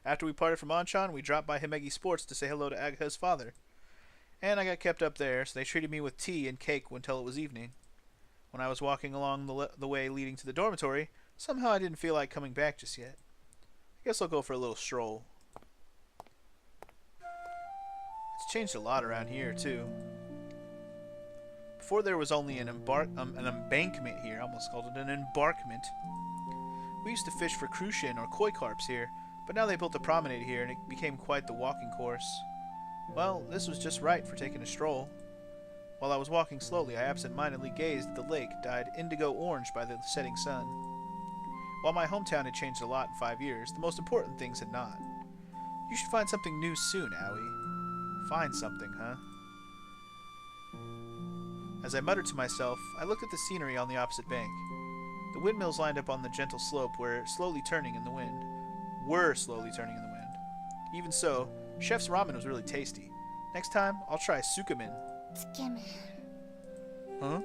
After we parted from Anchan, we dropped by Himegi Sports to say hello to Agha's father. And I got kept up there, so they treated me with tea and cake until it was evening. When I was walking along the way leading to the dormitory, somehow I didn't feel like coming back just yet. I guess I'll go for a little stroll. It's changed a lot around here, too. Before there was only an embankment here. I almost called it an embarkment. We used to fish for crucian or koi carps here, but now they built a promenade here and it became quite the walking course. Well, this was just right for taking a stroll. While I was walking slowly, I absent-mindedly gazed at the lake, dyed indigo orange by the setting sun. While my hometown had changed a lot in 5 years, the most important things had not. You should find something new soon, Owie. Find something, huh? As I muttered to myself, I looked at the scenery on the opposite bank. The windmills lined up on the gentle slope were slowly turning in the wind. Even so, Chef's ramen was really tasty. Next time, I'll try sukemen. Huh?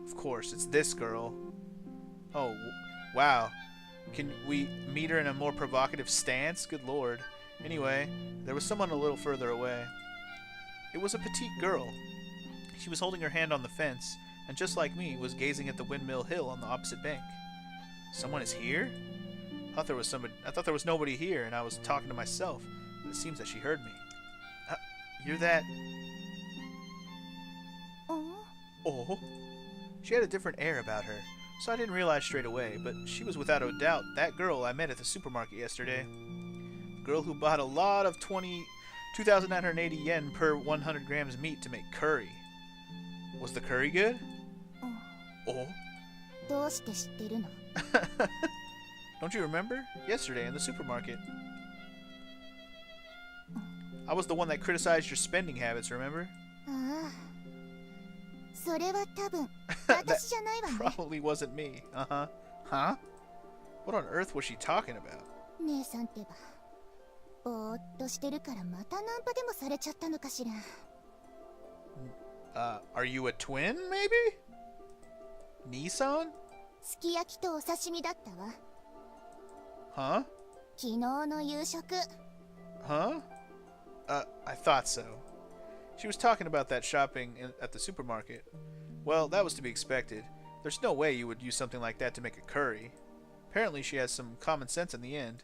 Of course, it's this girl. Oh, wow. Can we meet her in a more provocative stance? Good lord. Anyway, there was someone a little further away. It was a petite girl. She was holding her hand on the fence, and just like me, was gazing at the windmill hill on the opposite bank. Someone is here? I thought there was nobody here, and I was talking to myself, but it seems that she heard me. You're that... Oh? She had a different air about her, so I didn't realize straight away, but she was without a doubt that girl I met at the supermarket yesterday. The girl who bought a lot of 2,980 yen per 100 grams meat to make curry. Was the curry good? Oh? Don't you remember? Yesterday in the supermarket. I was the one that criticized your spending habits, remember? That probably wasn't me. Uh-huh. Huh? What on earth was she talking about? Are you a twin, maybe? Nissan? Huh? Huh? I thought so. She was talking about that shopping at the supermarket. Well, that was to be expected. There's no way you would use something like that to make a curry. Apparently she has some common sense in the end.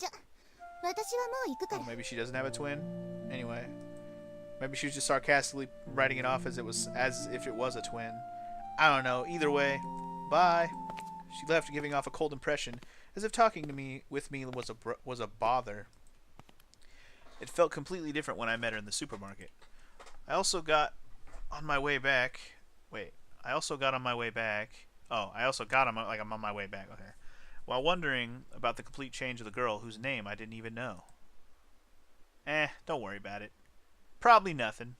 Oh, maybe she doesn't have a twin? Anyway. Maybe she was just sarcastically writing it off as if it was a twin. I don't know. Either way, bye. She left, giving off a cold impression, as if talking to me was a bother. It felt completely different when I met her in the supermarket. I also got on my way back. I'm on my way back. Okay. While wondering about the complete change of the girl whose name I didn't even know. Don't worry about it. Probably nothing.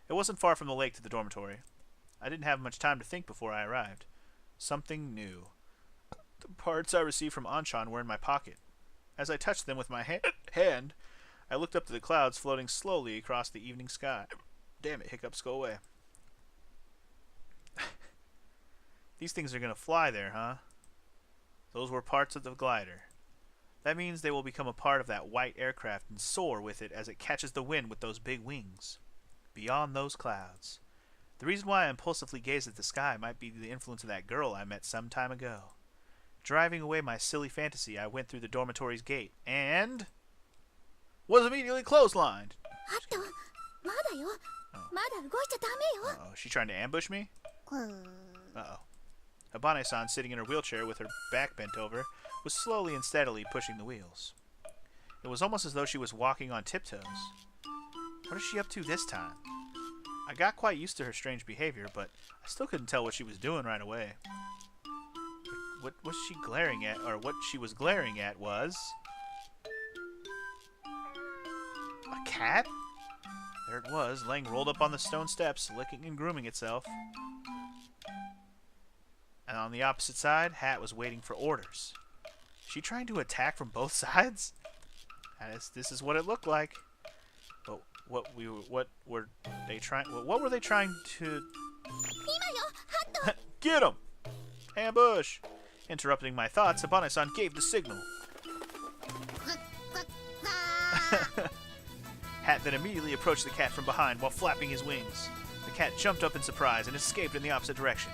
It wasn't far from the lake to the dormitory. I didn't have much time to think before I arrived. Something new. The parts I received from Anchan were in my pocket. As I touched them with my hand, I looked up to the clouds floating slowly across the evening sky. Damn it, hiccups, go away. These things are gonna fly there, huh? Those were parts of the glider. That means they will become a part of that white aircraft and soar with it as it catches the wind with those big wings. Beyond those clouds. The reason why I impulsively gazed at the sky might be the influence of that girl I met some time ago. Driving away my silly fantasy, I went through the dormitory's gate and... was immediately clotheslined. Uh-oh. She trying to ambush me? Uh-oh. Habane-san, sitting in her wheelchair with her back bent over, was slowly and steadily pushing the wheels. It was almost as though she was walking on tiptoes. What is she up to this time? I got quite used to her strange behavior, but I still couldn't tell what she was doing right away. What was she glaring at, or what she was glaring at was... a cat? There it was, laying rolled up on the stone steps, licking and grooming itself. And on the opposite side, Hat was waiting for orders. Is she trying to attack from both sides? This is what it looked like. But what were they trying? What were they trying to? Get him! Ambush! Interrupting my thoughts, Abane-san gave the signal. Hat then immediately approached the cat from behind while flapping his wings. The cat jumped up in surprise and escaped in the opposite direction,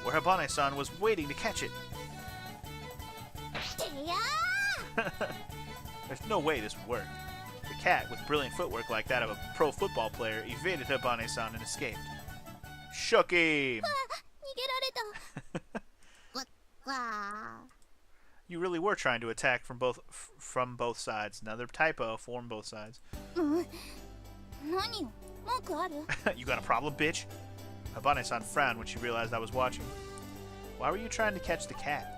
where Abane-san was waiting to catch it. There's no way this would work. The cat, with brilliant footwork like that of a pro football player, evaded Abane-san and escaped. Shook him! You really were trying to attack from both sides. Another typo, form both sides. You got a problem, bitch? Abane-san frowned when she realized I was watching. Why were you trying to catch the cat?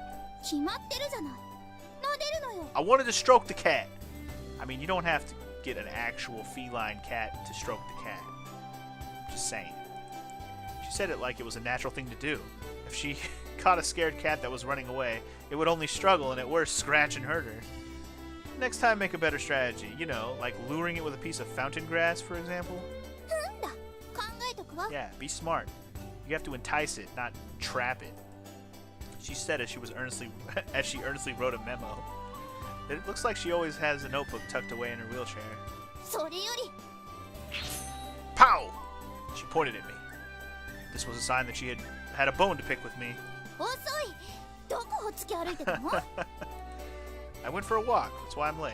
I wanted to stroke the cat. I mean, you don't have to get an actual feline cat to stroke the cat. Just saying. She said it like it was a natural thing to do. If she caught a scared cat that was running away, it would only struggle and at worst scratch and hurt her. Next time, make a better strategy. You know, like luring it with a piece of fountain grass, for example. Yeah, be smart. You have to entice it, not trap it. She said as she earnestly wrote a memo. It looks like she always has a notebook tucked away in her wheelchair. Pow! She pointed at me. This was a sign that she had a bone to pick with me. I went for a walk, that's why I'm late.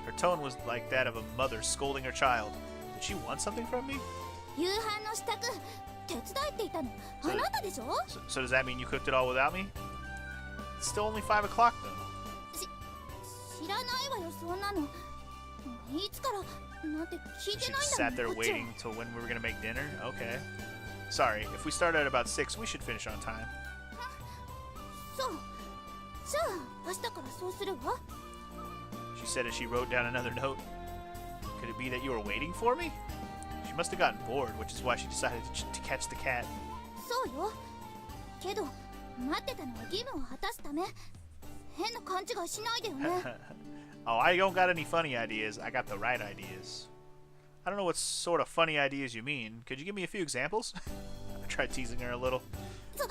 Her tone was like that of a mother scolding her child. Did she want something from me? So does that mean you cooked it all without me? It's still only 5 o'clock though. So she just sat there waiting till when we were gonna make dinner? Okay. Sorry, if we start at about 6, we should finish on time. She said as she wrote down another note. Could it be that you were waiting for me? She must have gotten bored, which is why she decided to catch the cat. Oh, I don't got any funny ideas. I got the right ideas. I don't know what sort of funny ideas you mean. Could you give me a few examples? I tried teasing her a little. Oh,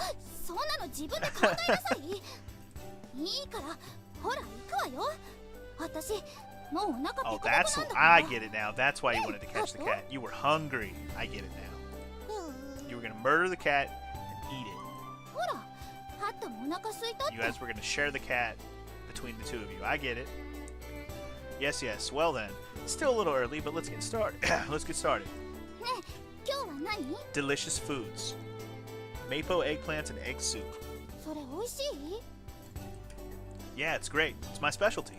I get it now. That's why you wanted to catch the cat. You were hungry. I get it now. You were going to murder the cat and eat it. You guys were going to share the cat between the two of you. I get it. Yes, yes. Well then, it's still a little early, but let's get started. Let's get started. Delicious foods. Mapo eggplants and egg soup. Yeah, it's great. It's my specialty.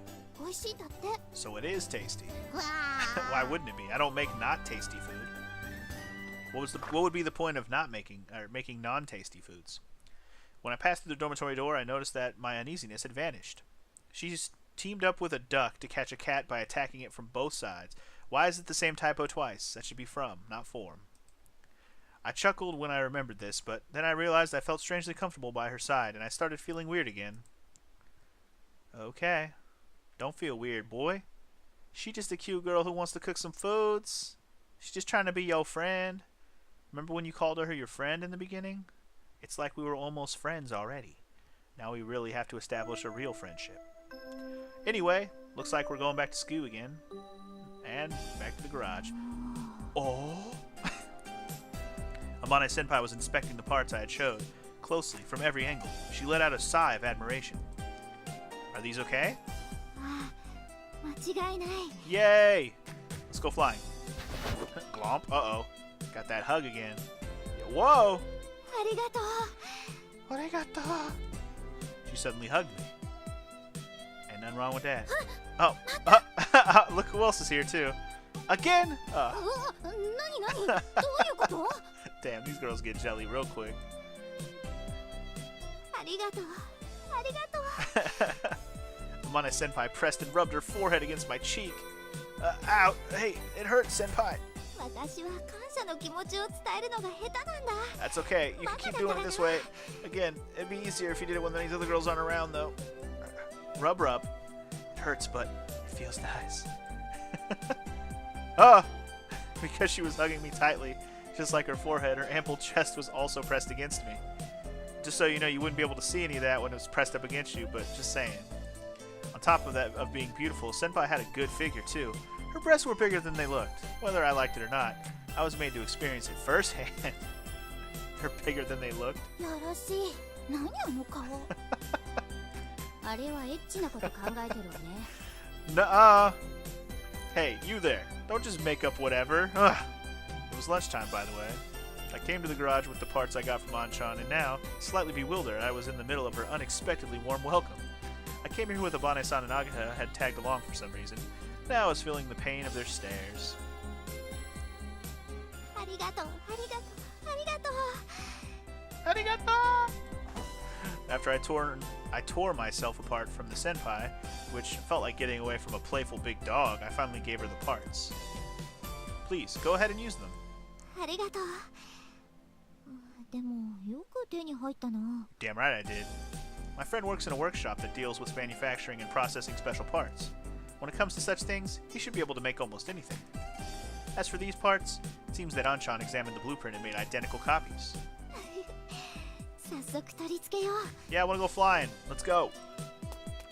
So it is tasty. Why wouldn't it be? I don't make not tasty food. What would be the point of not making non-tasty foods? When I passed through the dormitory door, I noticed that my uneasiness had vanished. She's teamed up with a duck to catch a cat by attacking it from both sides. Why is it the same typo twice? That should be from, not form. I chuckled when I remembered this, but then I realized I felt strangely comfortable by her side, and I started feeling weird again. Okay. Don't feel weird, boy. She just a cute girl who wants to cook some foods. She's just trying to be your friend. Remember when you called her your friend in the beginning? It's like we were almost friends already. Now we really have to establish a real friendship. Anyway, looks like we're going back to school again. And back to the garage. Oh! Amane-senpai was inspecting the parts I had showed closely from every angle. She let out a sigh of admiration. Are these okay? Yay! Let's go flying. Glomp. Uh-oh. Got that hug again. Whoa! Arigato. She suddenly hugged me. Ain't nothing wrong with that. Oh, look who else is here too. Again? Damn, these girls get jelly real quick. Amane-senpai pressed and rubbed her forehead against my cheek. Ow! Hey, it hurts, senpai. That's okay. You can keep doing it this way. Again, it'd be easier if you did it when these other girls aren't around, though. Rub. It hurts, but it feels nice. Because she was hugging me tightly, just like her forehead, her ample chest was also pressed against me. Just so you know, you wouldn't be able to see any of that when it was pressed up against you, but just saying. On top of that, of being beautiful, Senpai had a good figure too. Her breasts were bigger than they looked. Whether I liked it or not, I was made to experience it firsthand. They're bigger than they looked. Nuh-uh. Hey, you there. Don't just make up whatever. Ugh. It was lunchtime, by the way. I came to the garage with the parts I got from Anchan, and now, slightly bewildered, I was in the middle of her unexpectedly warm welcome. I came here with Abane-san and Agaha had tagged along for some reason. Now I was feeling the pain of their stares. Arigato, arigato, arigato. Arigato! After I tore myself apart from the senpai, which felt like getting away from a playful big dog, I finally gave her the parts. Please, go ahead and use them. Arigato. Damn right I did. My friend works in a workshop that deals with manufacturing and processing special parts. When it comes to such things, he should be able to make almost anything. As for these parts, it seems that Anchan examined the blueprint and made identical copies. Yeah, I want to go flying. Let's go.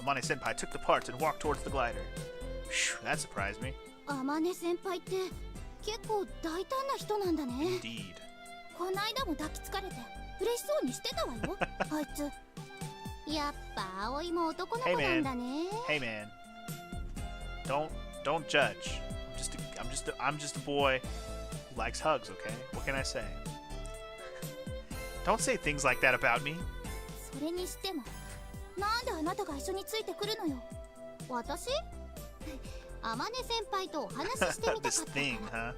Amane-senpai took the parts and walked towards the glider. Phew, that surprised me. Indeed. Hey man. Don't judge. I'm just a boy who likes hugs, okay? What can I say? Don't say things like that about me. This thing, huh?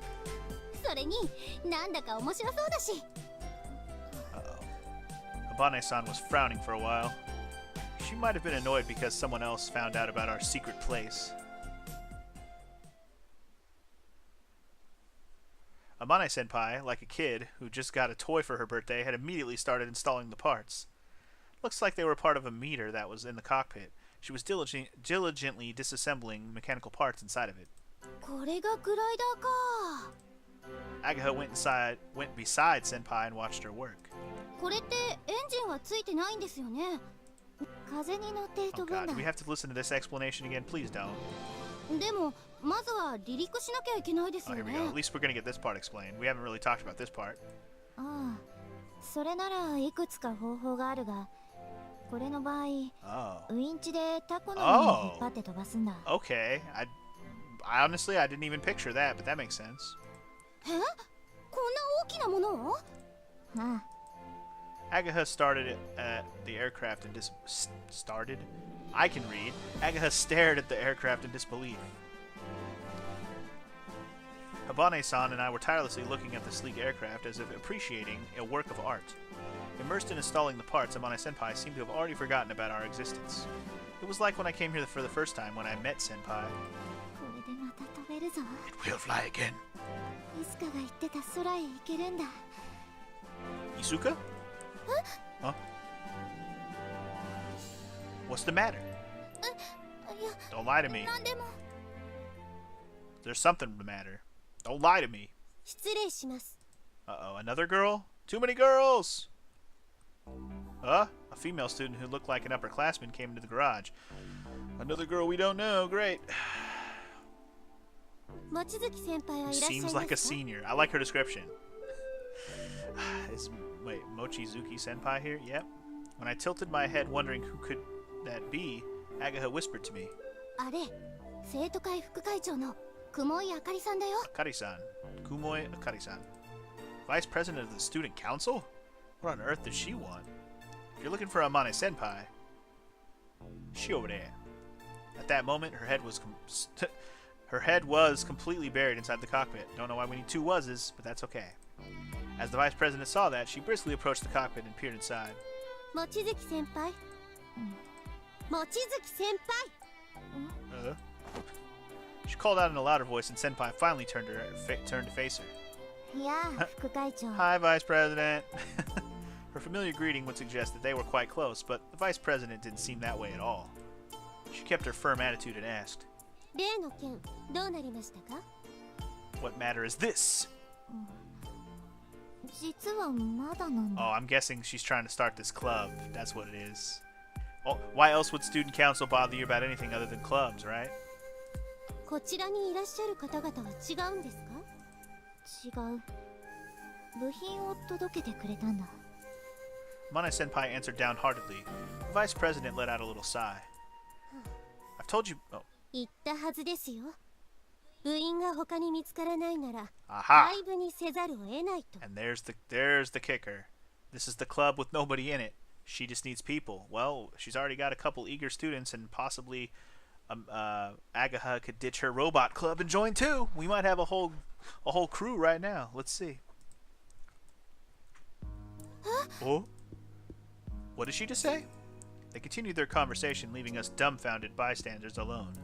Uh-oh. Abane-san was frowning for a while. She might have been annoyed because someone else found out about our secret place. Amane-senpai, like a kid who just got a toy for her birthday, had immediately started installing the parts. Looks like they were part of a meter that was in the cockpit. She was diligently disassembling mechanical parts inside of it. Agaha went beside Senpai and watched her work. Oh god, do we have to listen to this explanation again? Please don't. Oh, here we go. At least we're gonna get this part explained. We haven't really talked about this part. Oh. Okay. I honestly, I didn't even picture that, but that makes sense. Agaha started at the aircraft and started? I can read. Agaha stared at the aircraft in disbelief. Abane-san and I were tirelessly looking at the sleek aircraft as if appreciating a work of art. Immersed in installing the parts, Amane-senpai seemed to have already forgotten about our existence. It was like when I came here for the first time when I met Senpai. It will fly again. Isuka? Huh? What's the matter? Don't lie to me. There's something the matter. Don't lie to me. Uh-oh, another girl? Too many girls! A female student who looked like an upperclassman came into the garage. Another girl we don't know. Great. Seems like a senior. I like her description. Wait, Mochizuki-senpai here? Yep. When I tilted my head wondering who could that be, Agaha whispered to me. Akari-san. Kumoi Akari-san. Vice President of the Student Council? What on earth does she want? If you're looking for Amane-senpai, she over there. At that moment, her head was completely buried inside the cockpit. Don't know why we need two wases, but that's okay. As the Vice President saw that, she briskly approached the cockpit and peered inside. Mochizuki-senpai? Mochizuki-senpai? She called out in a louder voice, and Senpai finally turned to face her. Hi, Vice President. Her familiar greeting would suggest that they were quite close, but the Vice President didn't seem that way at all. She kept her firm attitude and asked, What matter is this? 実はまだなんだ。 Oh, I'm guessing she's trying to start this club. That's what it is. Oh, why else would student council bother you about anything other than clubs, right? こちらにいらっしゃる方々は違うんですか？違う。部品を届けてくれたんだ。Mana Senpai answered downheartedly. The vice president let out a little sigh. I've told you. Oh. 言ったはずですよ。部員が他に見つからないなら、 Aha! 廃部にせざるを得ないと。 And there's the kicker. This is the club with nobody in it. She just needs people. Well, she's already got a couple eager students, and possibly Agaha could ditch her robot club and join too. We might have a whole crew right now. Let's see. Oh? What did she just say? They continued their conversation, leaving us dumbfounded bystanders alone.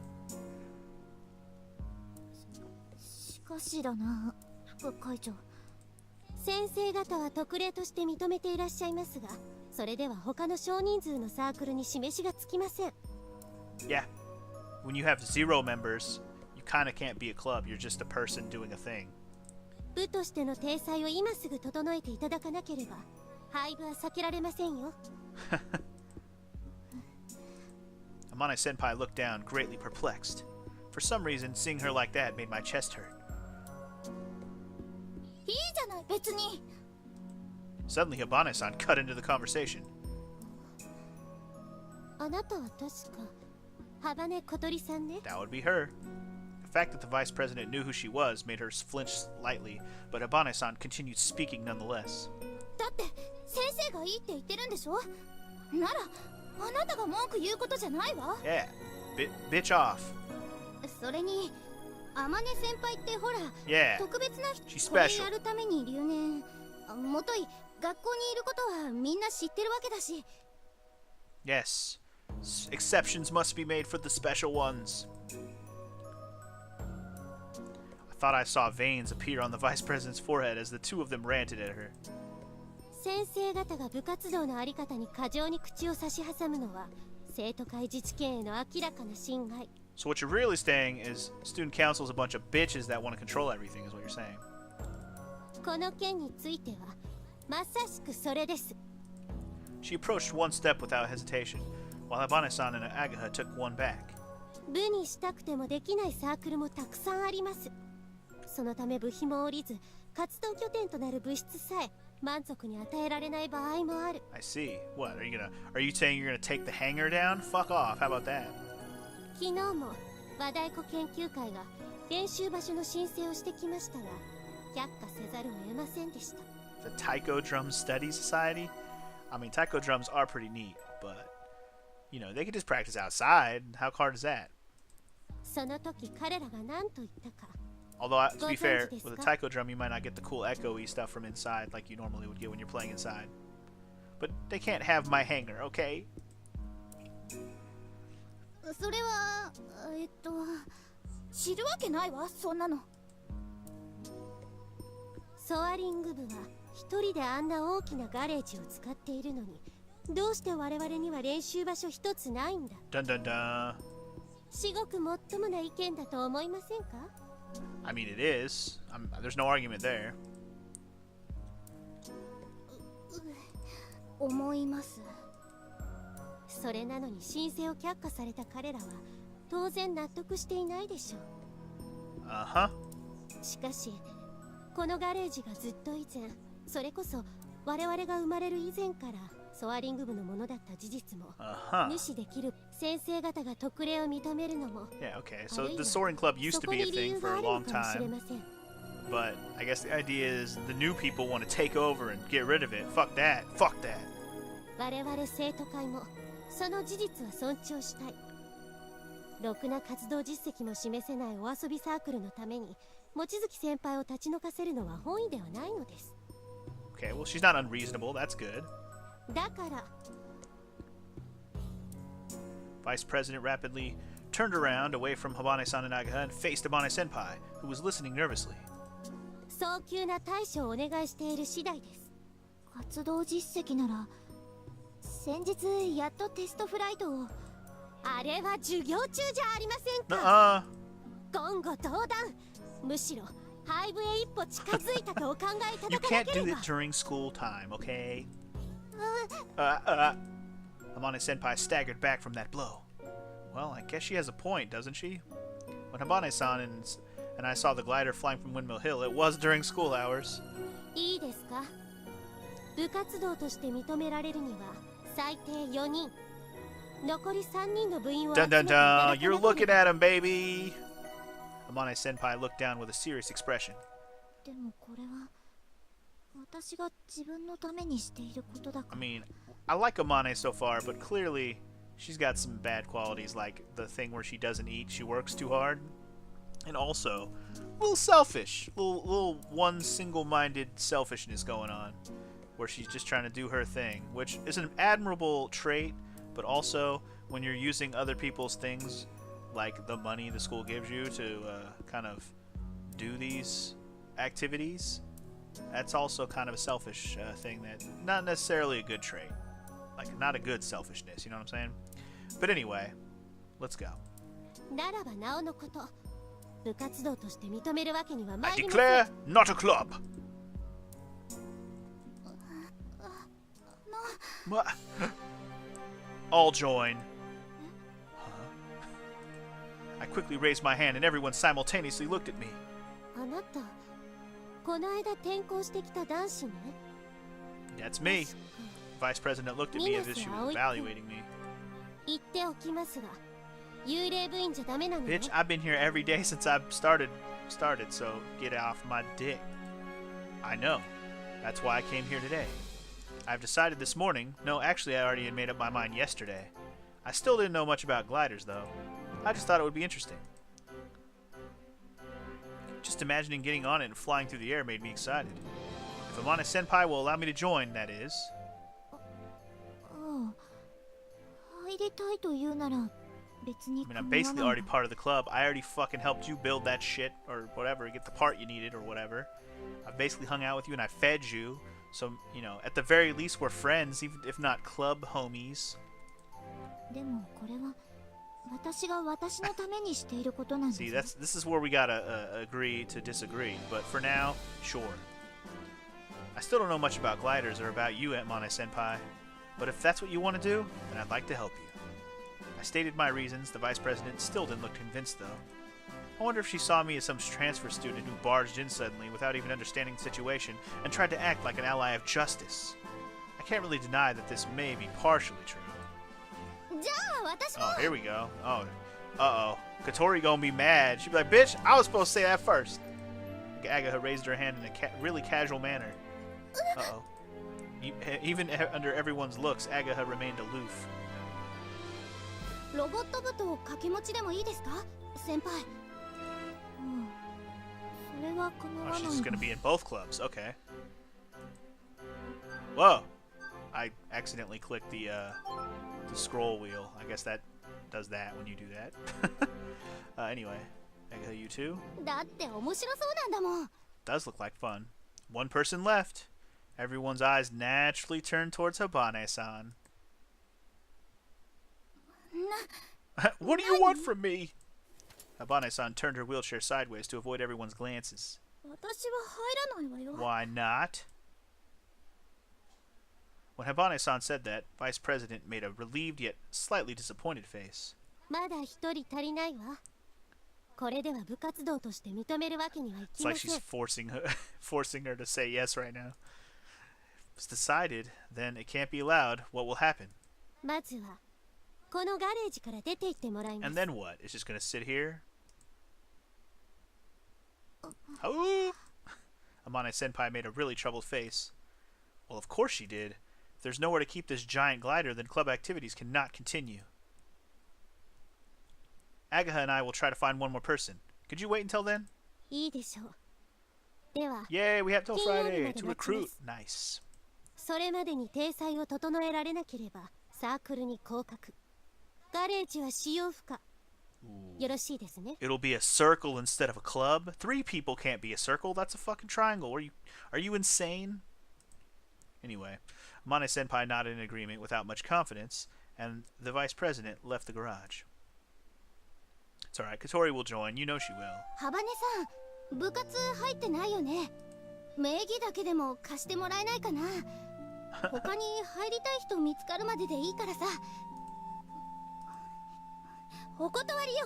しかしだな、副会長。先生方は特例として認めていらっしゃいますが、それでは他の少人数のサークルに示しがつきません。Yeah. When you have 0 members, you kind of can't be a club. You're just a person doing a thing. 部としての体裁を今すぐ整えていただかなければ、廃部は避けられませんよ。Amane Senpai looked down, greatly perplexed. For some reason, seeing her like that made my chest hurt. いいじゃない、別に。 Suddenly, Habane-san cut into the conversation. あなたは確か、ハバネ小鳥さんね。 That would be her. The fact that the vice president knew who she was made her flinch slightly, but Habane-san continued speaking nonetheless. だって先生がいいって言ってるんでしょ。ならあなたが文句言うことじゃないわ。 Yeah, bitch off. それに天音先輩ってほら、 Yeah, 特別な she's これ special. やるために留年。もとい学校にいることはみんな知ってるわけだし。 Yes, exceptions must be made for the special ones. I thought I saw veins appear on the vice president's forehead as the two of them ranted at her. 先生方が部活動のあり方に過剰に口を差し挟むのは生徒会自治権への明らかな侵害。 So what you're really saying is student council is a bunch of bitches that want to control everything, is what you're saying. この件についてはまさしくそれです。 She approached one step without hesitation, while Habane-san and Agaha took one back. 部にしたくてもできないサークルもたくさんあります。そのため部費も下りず、活動拠点となる部室さえ満足に与えられない場合もある。 I see. What, are you saying you're gonna take the hangar down? Fuck off, how about that? 昨日も和太鼓研究会が練習場所の申請をしてきましたが、却下せざるを得ませんでした。 The Taiko Drum Study Society? I mean, taiko drums are pretty neat, but, you know, they could just practice outside. How hard is that? その時彼らが何と言ったか。 Although, to be fair, with a taiko drum, you might not get the cool echo-y stuff from inside like you normally would get when you're playing inside. But they can't have my hangar, okay? それは知るわけないわ、そんなの。ソアリング部は一人であんな大きなガレージを使っているのに、どうして我々には練習場所一つないんだ。 Dun dun dun. 至極もっともな意見だと思いませんか？ I mean, it is. There's no argument there. 思います。それなのに申請を却下された彼らは当然納得していないでしょう。Uh-huh. しかしこのガレージがずっと以前、それこそ我々が生まれる以前からソアリング部のものだった事実も、無視できる。先生方が特例を認めるのも。 Yeah, okay. So the soaring club used to be a thing for a long time. But I guess the idea is the new people want to take over and get rid of it. Fuck that. Fuck that. 我々生徒会もその事実は尊重したい。ろくな活動実績も示せないお遊びサークルのために望月先輩を立ち退かせるのは本意ではないのです。 Okay, well, she's not unreasonable. That's good. だから Vice President rapidly turned around away from Habane-san and Agaha and faced Habane Senpai, who was listening nervously. 早急な対処をお願いしている次第です。活動実績なら先日やっとテストフライトを。あれは授業中じゃありませんか。Uh-uh. 言語道断。むしろ廃部へ一歩近づいたとお考えいた You だかな can't け do れ it ば during school time, okay? Hamane Senpai staggered back from that blow. Well, I guess she has a point, doesn't she? When Habane-san and I saw the glider flying from Windmill Hill, it was during school hours. いいですか部活動として認められるには最低4人残り3人の部員を集め Dun てい dun ただか dun! な You're け looking れば at him, baby! Hamane Senpai looked down with a serious expression. でもこれは私が自分のためにしていることだか I ら mean, I like Amane so far, but clearly she's got some bad qualities, like the thing where she doesn't eat, she works too hard. And also, a little selfish. Little one single-minded selfishness going on, where she's just trying to do her thing, which is an admirable trait, but also when you're using other people's things, like the money the school gives you to kind of do these activities, that's also kind of a selfish thing that not necessarily a good trait. Like, not a good selfishness, you know what I'm saying? But anyway, let's go. ならばなおのこと部活動として認めるわけには I 参りません declare not a club. What? All join. I quickly raised my hand and everyone simultaneously looked at me. あなたこの間転校してきた男子ね That's me. Vice President looked at me as if she was evaluating me. 言っておきますが幽霊部員じゃダメなのよ Bitch, I've been here every day since I've started, so get off my dick. I know. That's why I came here today. I've decided this morning. No, actually, I already had made up my mind yesterday. I still didn't know much about gliders, though. I just thought it would be interesting. Just imagining getting on it and flying through the air made me excited. If Amane Senpai will allow me to join, that is. ああ入りたいというなら別に I mean, I'm 構わ basically ない already part of the club. I already fucking helped you build that shit or whatever, get the part you needed or whatever. I've basically hung out with you and I fed you. So, you know, at the very least, we're friends, even if not club homies. でもこれは私が私のためにしていることなんです See, this is where we gotta agree to disagree. But for now, sure. I still don't know much about gliders or about you, Amane Senpai. But if that's what you want to do, then I'd like to help you. I stated my reasons. The Vice President still didn't look convinced, though. I wonder if she saw me as some transfer student who barged in suddenly without even understanding the situation and tried to act like an ally of justice. I can't really deny that this may be partially true. じゃあ私も Oh, here we go. Oh, uh-oh. Katori gonna be mad. She'd be like, bitch, I was supposed to say that first. Agaha raised her hand in a really casual manner. Uh-oh. Even under everyone's looks, Agaha remained aloof. ロボット部と掛け持ちでもいいですか先輩うんそれは構 Oh, わ she's な just い gonna が be in both clubs. Okay. Whoa. I accidentally clicked the scroll wheel. I guess that does that when you do that. Anyway, Agaha, you too? だって面白そうなんだもん Does look like fun. One person left. Everyone's eyes naturally turned towards Habane-san. What do you want from me? Habane-san turned her wheelchair sideways to avoid everyone's glances. 私は入らないわよ Why not? When Habane-san said that, Vice President made a relieved yet slightly disappointed face. まだ一人足りないわこれでは部活動として認めるわけにはい It's きま like せ she's ん forcing her to say yes right now. If it's decided, then it can't be allowed. What will happen? まずはこのガレージから出て行ってもらいま And す then what? It's just gonna sit here? Oh! Amane Senpai made a really troubled face. Well, of course she did. If there's nowhere to keep this giant glider, then club activities cannot continue. Agaha and I will try to find one more person. Could you wait until then? いいでしょうでは Yay, we have till 金曜日 Friday まで to 待ちま recruit. す Nice. それまでに体裁を整えられなければサークルに降格ガレージは使用不可よろしいですね It'll be a circle instead of a club. 3 people can't be a circle. That's a fucking triangle. Are you insane? Anyway, Amane Senpai nodded in agreement without much confidence, and the Vice President left the garage. It's alright. Katori will join. You know she will. ハバネさん部活入ってないよね。名義だけでも貸してもらえないかな。他に入りたい人見つかるまででいいからさ。お断りよ。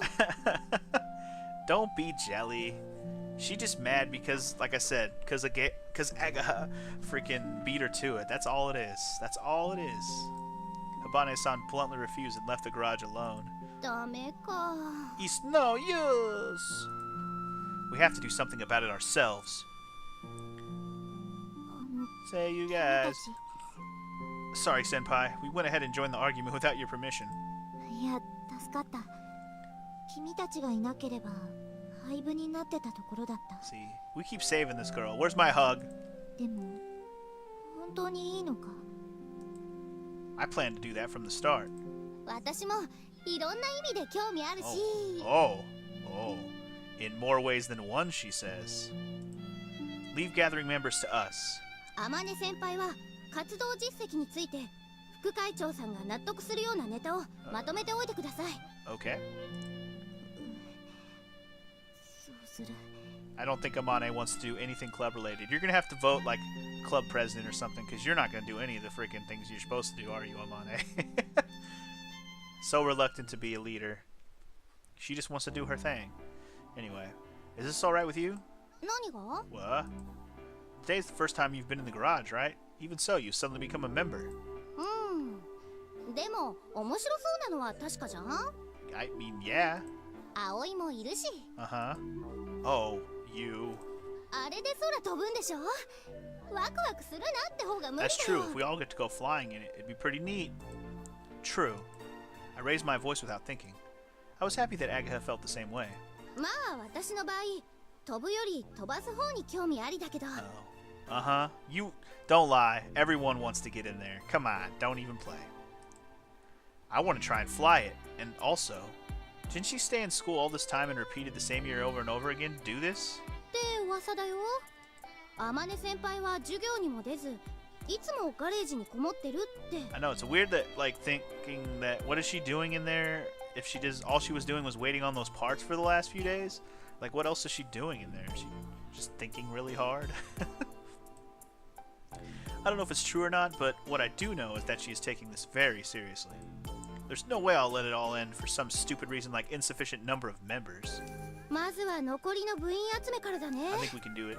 Don't be jelly. She just mad because, like I said, because Agaha freaking beat her to it. That's all it is. That's all it is. Habane-san bluntly refused and left the garage alone. ダメか。 It's no use. We have to do something about it ourselves. Say you guys. Sorry, Senpai. We went ahead and joined the argument without your permission. いや、助かった。君たちがいなければ廃部になってたところだった。 See, we keep saving this girl. Where's my hug? でも本当にいいのか？ I planned to do that from the start. 私もいろんな意味で興味あるし。Oh. In more ways than one, she says. Leave gathering members to us. 天音先輩は活動実績について副会長さんが納得するようなネタをまとめておいてください。Okay. そうする。 I don't think Amane wants to do anything club related. You're gonna have to vote like club president or something because you're not gonna do any of the freaking things you're supposed to do, are you, Amane? So reluctant to be a leader. She just wants to do her thing. Anyway, is this alright with you? 何が？ What? Today's the first time you've been in the garage, right? Even so, you suddenly become a member. でも面白そうなのは確かじゃん。 I mean, yeah. 葵もいるし。 Uh-huh. Oh, you. あれで空飛ぶんでしょ。ワクワクするなって方が無理だよ。 That's true. If we all get to go flying in it, it'd be pretty neat. True. I raised my voice without thinking. I was happy that Agaha felt the same way. まあ私の場合飛ぶより飛ばす方に興味ありだけど。 Oh. Uh-huh. You don't lie. Everyone wants to get in there. Come on, don't even play. I want to try and fly it. And also, didn't she stay in school all this time and repeated the same year over and over again to do this? って噂だよ。天音先輩は授業にも出ず、いつもガレージにこもってるって。 I know, it's weird that, like, thinking that, what is she doing in there if she does, all she was doing was waiting on those parts for the last few days? Like, what else is she doing in there? Is she just thinking really hard? I don't know if it's true or not, but what I do know is that she is taking this very seriously. There's no way I'll let it all end for some stupid reason like insufficient number of members. まずは残りの部員集めからだね。 I think we can do it.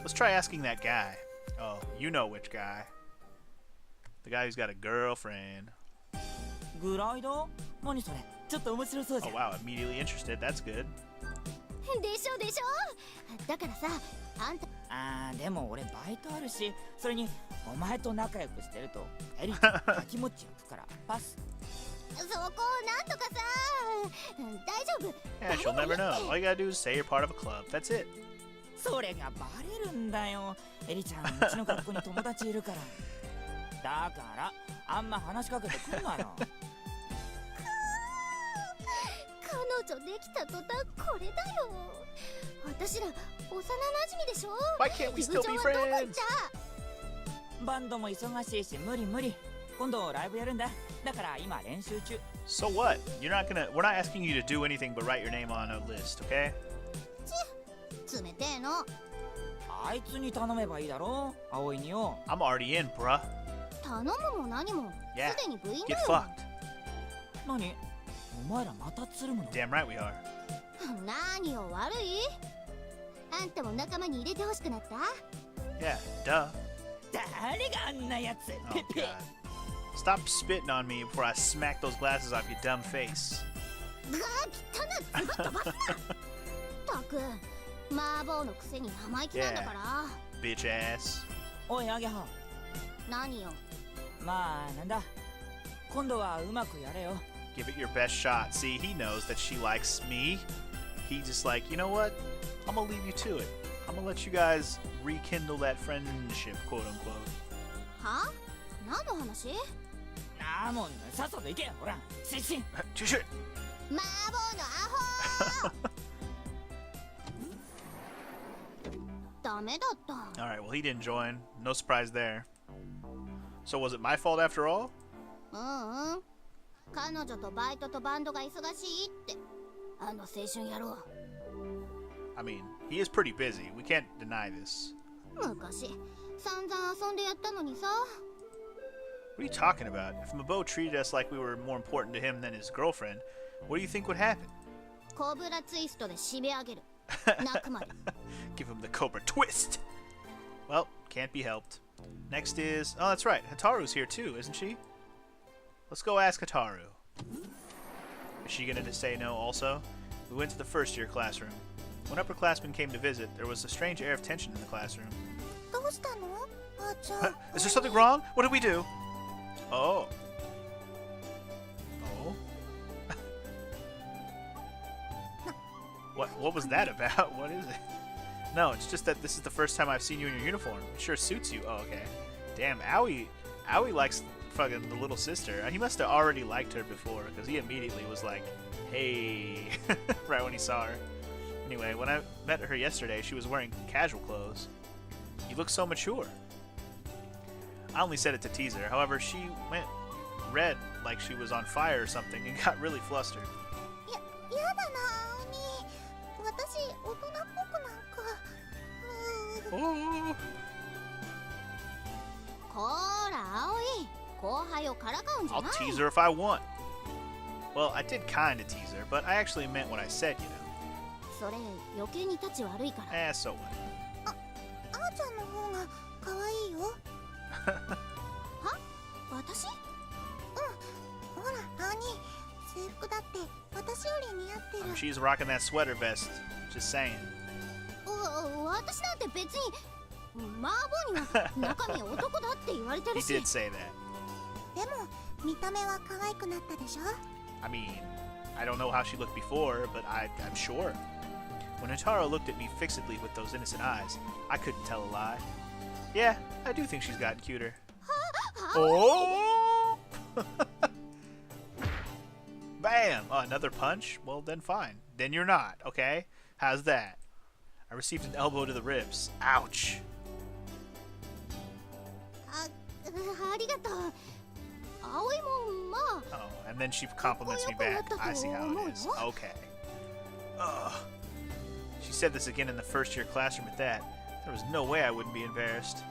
Let's try asking that guy. Oh, you know which guy. The guy who's got a girlfriend. グライダー？何それ？ちょっと面白そうじ Oh ゃん。 wow, immediately interested. That's good. でしょでしょ。だからさ、あんた。でも俺バイトあるし、それにお前と仲良くしてるとエリちゃんやきもち焼くからパス。そこをなんとかさ。大丈夫。 Yeah, she'll never know. All you gotta do is say you're part of a club. That's it. それがバレるんだよ。エリちゃん、うちの学校に友達いるから。だからあんま話しかけてくんなよ。彼女できた途端これだよ。私ら幼馴染でしょ。 Why can't we still be 友情はどこ行っ friends? ちゃバンドも忙しいし無理無理。今度ライブやるんだ。だから今練習中。 So what? We're not asking you to do anything but write your name on a list, okay? 冷てえの。あいつに頼めばいいだろ。葵によ。 I'm already in, bruh. 頼むも何も Yeah, すでに部員 get だよ。 fucked. 何？お前らまたつるむの？ Damn right we are. 何よ悪い？あんたも仲間に入れてほしくなった？ Yeah, duh. 誰があんなやつ？ Oh ペペ。 god. Stop spitting on me before I smack those glasses off your dumb face. がー汚なつば飛ばすな。たく麻婆のくせに生意気なんだから。 Bitch ass. おいアゲハ。何よ。まあなんだ。今度はうまくやれよ。 Give it your best shot. See, he knows that she likes me. He just like, you know what? I'm gonna leave you to it. I'm gonna let you guys rekindle that friendship, quote unquote. は？何の話？なあもうさっさと行けほら。失神。Shit. 麻婆のアホダメだった。 All right, well he didn't join. No surprise there. So was it my fault after all? 彼女とバイトとバンドが忙しいって。あの青春野郎。 I mean, He is pretty busy. We can't deny this. 昔散々遊んでやったのにさ。 What are you talking about? If Mabo treated us like we were more important to him than his girlfriend, what do you think would happen? コブラツイストで締め上げる。泣くまで。Give him the Cobra twist! Well, can't be helped. Next is... Oh, that's right. Hataru's here too, isn't she? Let's go ask Hataru. Is she gonna say no also? We went to the first-year classroom. When upperclassmen came to visit, there was a strange air of tension in the classroom. どうしたの？あちゃん。 Is there something wrong? What did we do? Oh. Oh? What was that about? What is it? No, it's just that this is the first time I've seen you in your uniform. It sure suits you. Oh, okay. Damn, Aoi likes fucking the little sister. He must have already liked her before, because he immediately was like, hey, right when he saw her. Anyway, when I met her yesterday, she was wearing casual clothes. You look so mature. I only said it to tease her. However, she went red like she was on fire or something and got really flustered. やだな、おに。私、大人っぽくなんか。Oh. こーら、葵。後輩をからかうんじゃ I'll ない。 tease her if I want. Well, I did kind of tease her, but I actually meant what I said, you know. それ、余計に立ち悪いから。So what? あーちゃんの方が可愛いよ。は？私？うん。ほら、葵。制服だって私より似合ってる。 She's rocking that sweater vest. Just saying. 私なんて別にマーボーには中身男だって言われて He るし。 did say that. でも見た目は可愛くなったでしょ。 I mean, I don't know how she looked before, but I'm sure. When Hataru looked at me fixedly with those innocent eyes, I couldn't tell a lie. Yeah, I do think she's gotten cuter. Oh! Bam! Oh, another punch? Well, then fine. Then you're not, okay? How's that? I received an elbow to the ribs. Ouch! ありがとう。葵もまあ。 Oh, and then she compliments me back. I see how it is. Okay. Ugh. She said this again in the first-year classroom at that. There was no way I wouldn't be embarrassed.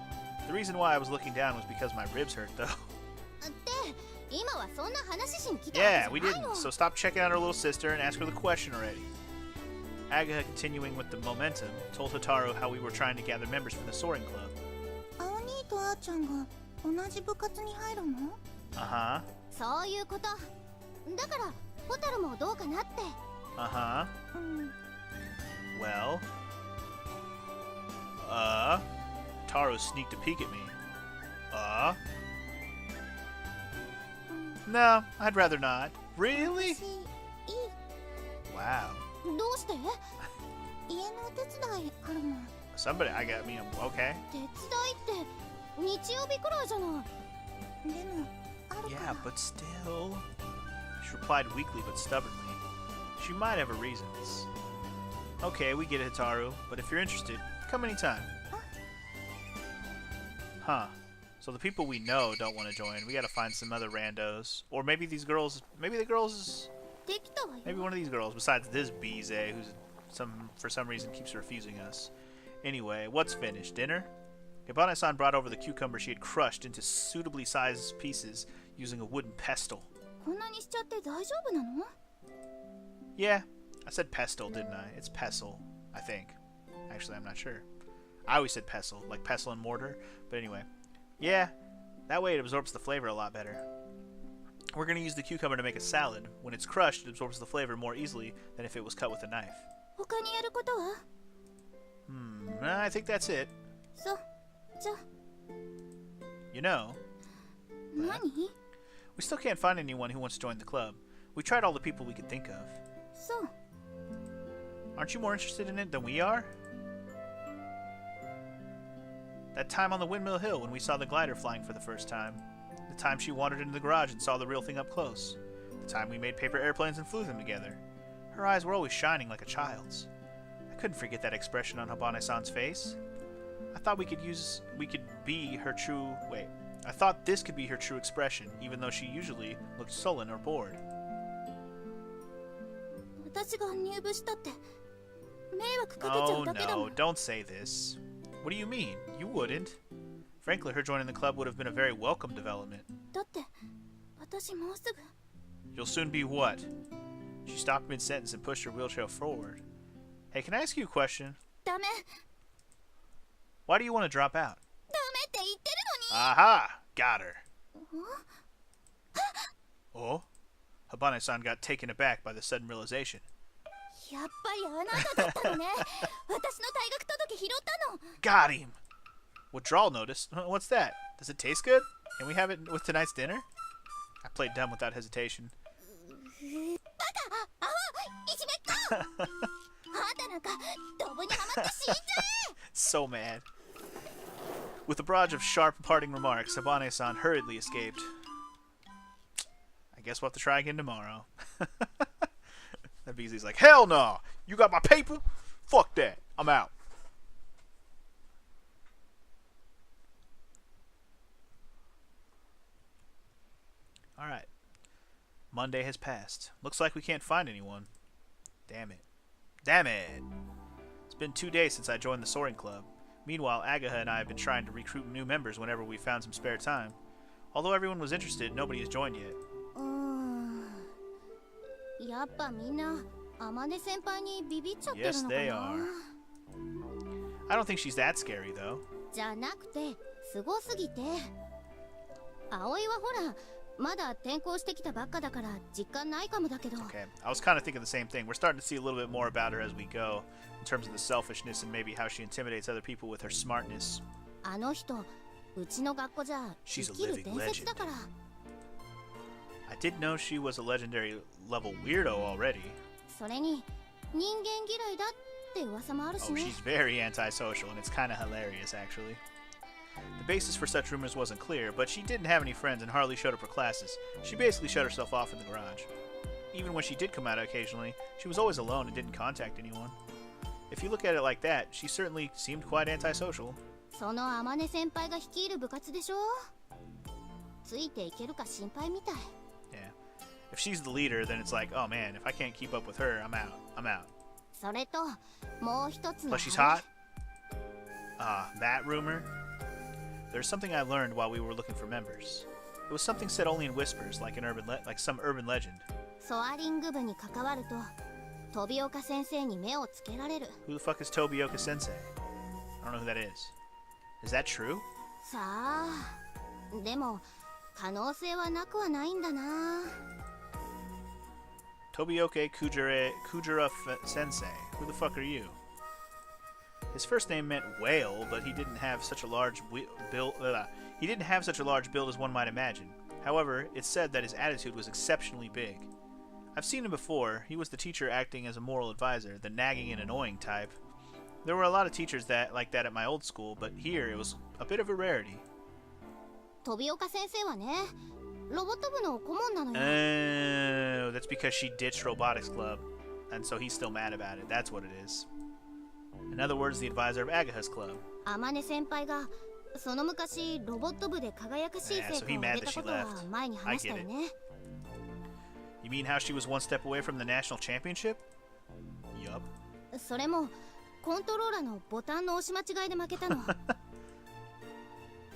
The reason why I was looking down was because my ribs hurt, though. で、今はそんな話しに来たわけじゃ Yeah, ないの。 we didn't. So stop checking out our little sister and ask her the question already. Agaha, continuing with the momentum, told Hataru how we were trying to gather members for the soaring club. 青兄とあーちゃんが同じ部活に入るの？ Uh-huh. そういうこと。だからホタルもどうかなって。 Uh-huh. うん。 Well... Taro sneaked a peek at me. No, I'd rather not. Really? 私いい。 Wow. どうして？家のお手伝いあるの。 Somebody, I got me, okay. 手伝いって日曜日くらいじゃない。でもあるか Yeah, ら。 but still... She replied weakly but stubbornly. She might have her reasons. Okay, we get it, Hitaru, but if you're interested, come anytime. Huh. So the people we know don't want to join. We gotta find some other randos. Or maybe these girls... Maybe the girls... できたわよ。 Maybe one of these girls, besides this Bize, who's for some reason keeps refusing us. Anyway, what's finished? Dinner? Hibane-san brought over the cucumber she had crushed into suitably sized pieces using a wooden pestle. こんなにしちゃって大丈夫なの？ Yeah, I said pestle, didn't I? It's pestle, I think. Actually, I'm not sure. I always said pestle, like pestle and mortar. But anyway, yeah, that way it absorbs the flavor a lot better. We're going to use the cucumber to make a salad. When it's crushed, it absorbs the flavor more easily than if it was cut with a knife. 他にやることは？ I think that's it. そう。じゃあ You know, 何？ we still can't find anyone who wants to join the club. We tried all the people we could think of. そう。 Aren't you more interested in it than we are? That time on the Windmill Hill when we saw the glider flying for the first time. The time she wandered into the garage and saw the real thing up close. The time we made paper airplanes and flew them together. Her eyes were always shining like a child's. I couldn't forget that expression on Hibane-san's face. I thought I thought this could be her true expression, even though she usually looked sullen or bored. 私が入部したって迷惑かけちゃ Oh うだけだも no, ん。 don't say this. What do you mean? You wouldn't. Frankly, her joining the club would have been a very welcome development. だって私もうすぐ You'll soon be what? She stopped mid-sentence and pushed her wheelchair forward. Hey, can I ask you a question? ダメ Why do you want to drop out? ダメって言ってる Aha! Got her. のに。 Oh? Habane-san got taken aback by the sudden realization. やっぱりあなただったのね。私の退学届拾ったの。 Got him! Withdrawal notice? What's that? Does it taste good? Can we have it with tonight's dinner? I played dumb without hesitation. バカ、あ、いじめっ子。あんたなんかドブにはまって死んじゃえ。 So mad. With a barrage of sharp parting remarks, Habane-san hurriedly escaped. I guess we'll have to try again tomorrow. That Beasley's like, hell no! You got my paper? Fuck that. I'm out. Alright. Monday has passed. Looks like we can't find anyone. Damn it. Damn it! It's been 2 days since I joined the soaring club. Meanwhile, Agaha and I have been trying to recruit new members whenever we found some spare time. Although everyone was interested, nobody has joined yet. やっぱみんな天音先輩にビビっちゃってる Yes, のか they な。 are. I don't think she's that scary, though. じゃなくてすごすぎて。葵はほらまだ転校してきたばっかだから実感ないかもだけど。 Okay, I was kind of thinking the same thing. We're starting to see a little bit more about her as we go, in terms of the selfishness and maybe how she intimidates other people with her smartness. あの人うちの学校じゃ生 She's a きる living 伝説だから。 I didn't know she was a legendary level weirdo already. それに人間嫌いだって噂もあるし Oh, ね。 she's very antisocial, and it's kind of hilarious, actually. The basis for such rumors wasn't clear, but she didn't have any friends and hardly showed up for classes. She basically shut herself off in the garage. Even when she did come out occasionally, she was always alone and didn't contact anyone. If you look at it like that, she certainly seemed quite antisocial. その天音先輩が率いる部活でしょ。ついていけるか心配みたい。 Yeah. If she's the leader, then it's like, oh man, if I can't keep up with her, I'm out. I'm out. それともう一つの Plus, she's hot. That rumor? There's something I learned while we were looking for members. It was something said only in whispers, like some urban legend. ソアリング部に関わると飛岡先生に目をつけられる。 Who the fuck is Tobioka Sensei? I don't know who that is. Is that true? さあでも可能性はなくはないんだな。 Tobioka Sensei. Who the fuck are you? His first name meant whale, but he didn't have such a large build. He didn't have such a large build as one might imagine. However, it's said that his attitude was exceptionally big. I've seen him before. He was the teacher acting as a moral advisor, the nagging and annoying type. There were a lot of teachers like that at my old school, but here it was a bit of a rarity. 飛岡先生はねロボット部の顧問なのよ。 Oh, that's because she ditched robotics club, and so he's still mad about it. That's what it is. In other words, the advisor of Agaha's club. 天音先輩がその昔ロボット部で輝かしい Yeah, 成 so 果 he を mad 上げ that た she ことは left. 前に話したよね。 You mean how she was one step away from the national championship? Yup. それもコントローラーのボタンの押し間違いで負けたの。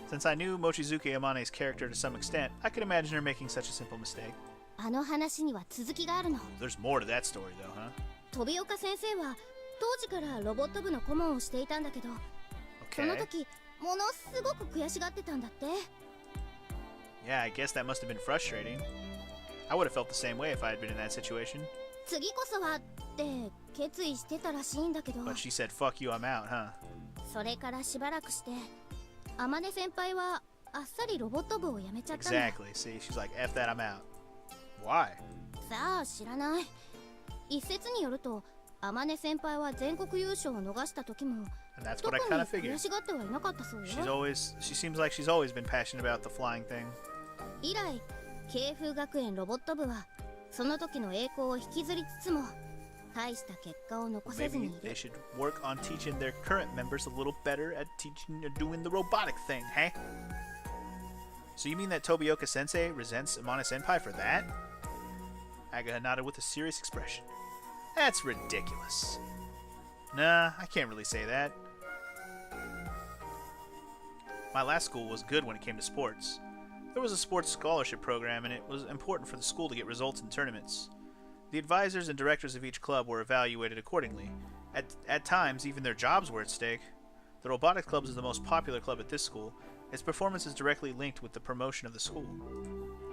Since I knew Mochizuki Amane's character to some extent, I could imagine her making such a simple mistake. あの話には続きがあるの。 There's more to that story, though, huh? 飛岡先生は当時からロボット部の顧問をしていたんだけど、その Okay. 時ものすごく悔しがってたんだって。 Yeah, I guess that must have been frustrating. I would have felt the same way if I had been in that situation. 次こそはって決意してたらしいんだけど、 But she said, fuck you, I'm out, huh? それからしばらくして天音先輩はあっさりロボット部を辞めちゃったの。 Exactly. See, she's like, F that, I'm out. Why? さあ知らない。一説によると天音先輩は全国優勝を逃した時も And that's 特 what I に kind of figured. 悔しがってはいなかったそうよ。 She seems like she's always been passionate about the flying thing. 以来慶風学園ロボット部はその時の栄光を引きずりつつも大した結果を残せず Maybe にい they る。 should work on teaching their current members a little better at teaching or doing the robotic thing, hey? So you mean that Tobioka Sensei resents Amane Senpai for that? Agaha nodded with a serious expression. That's ridiculous. Nah, I can't really say that. My last school was good when it came to sports. There was a sports scholarship program, and it was important for the school to get results in tournaments. The advisors and directors of each club were evaluated accordingly. At times, even their jobs were at stake. The robotics club is the most popular club at this school. Its performance is directly linked with the promotion of the school.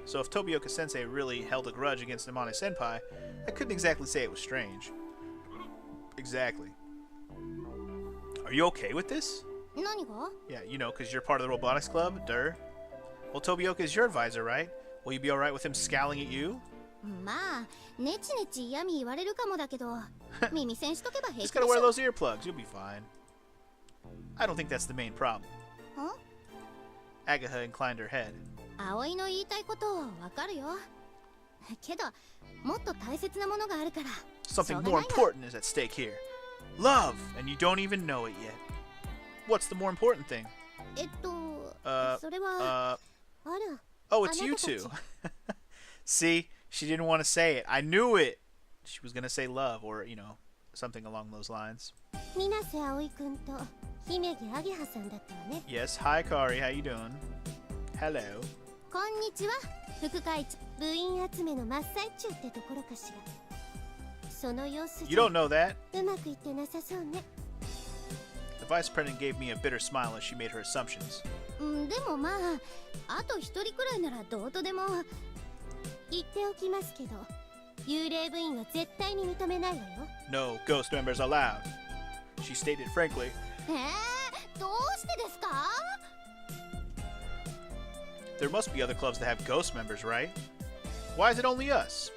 So if Tobioka-sensei really held a grudge against Amane-senpai, I couldn't exactly say it was strange. Exactly. Are you okay with this? 何が Yeah, you know, because you're part of the robotics club, Dur. Well, Tobioka is your advisor, right? Will you be alright with him scowling at you? まあネチネチ嫌味言われるかもだけど耳栓しとけば平 Just 気で gotta し wear ょ those earplugs, you'll be fine. I don't think that's the main problem. は Agatha inclined her head. 葵の言いたいことわかるよけどもっと大切なものがあるから Something more important is at stake here. Love! And you don't even know it yet. What's the more important thing? それはあら Oh, it's you two. See? She didn't want to say it. I knew it! She was gonna say love, or, you know, something along those lines. 水瀬葵くんと姫木あげはさんだったわね Yes, hi Kari, how you doing? Hello. こんにちは副会長部員集めの真っ最中ってところかしらその様子 You じ don't ゃ know that. うまくいってなさそうね The vice president gave me a bitter smile as she made her assumptions. でもまああと一人くらいならどうとでも言っておきますけど幽霊部員は絶対に認めないわよ No ghost members allowed. She stated frankly. どうしてですか There must be other clubs that have ghost members, right? Why is it only us?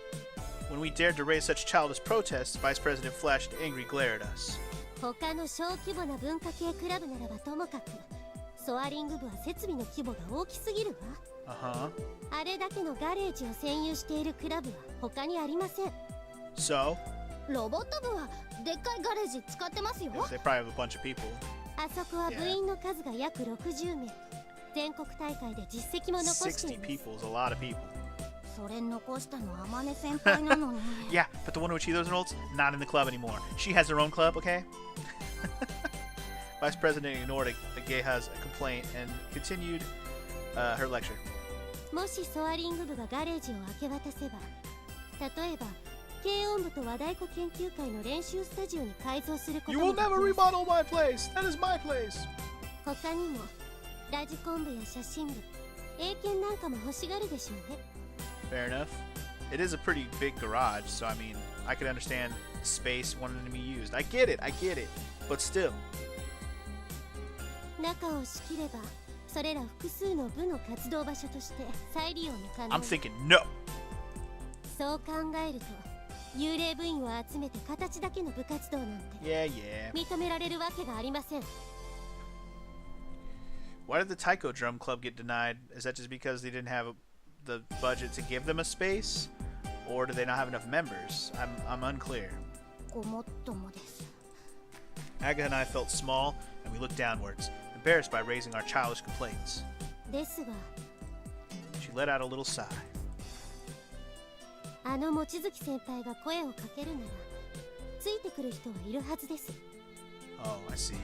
When we dared to raise such childish protests, Vice President flashed an angry glare at us. 他の小規模な文化系クラブならばともかくソアリング部は設備の規模が大きすぎるわ Uh-huh. あれだけのガレージを占有しているクラブは他にありません So? ロボット部はでっかいガレージ使ってますよ They probably have a bunch of people. あそこは部員の数が約60名全国大会で実績も残してい60ます people is a lot of people. それ残したのは天音先輩なのに Yeah, but the one who achieved those results, not in the club anymore. She has her own club, okay? Vice President ignored Ageha's complaint and continued her lecture. もしソアリング部がガレージを明け渡せば例えば軽音部と和太鼓研究会の練習スタジオに改造すること You も will でき never ます remodel my place! That is my place! 他にもラジコン部や写真部英検なんかも欲しがるでしょうね Fair enough. It is a pretty big garage, so I mean, I could understand space wanting to be used. I get it. But still. 中を仕切ればそれら複数の部の活動場所として再利用の可能 I'm thinking no! そう考えると幽霊部員を集めて形だけの部活動なんて Yeah, yeah. 認められるわけがありません Why did the Taiko Drum Club get denied? Is that just because they didn't have the budget to give them a space? Or do they not have enough members? I'm unclear. ごもっともです Aga and I felt small, and we looked downwards, embarrassed by raising our childish complaints. ですが She let out a little sigh. あの望月先輩が声をかけるならついてくる人はいるはずです Oh, I see.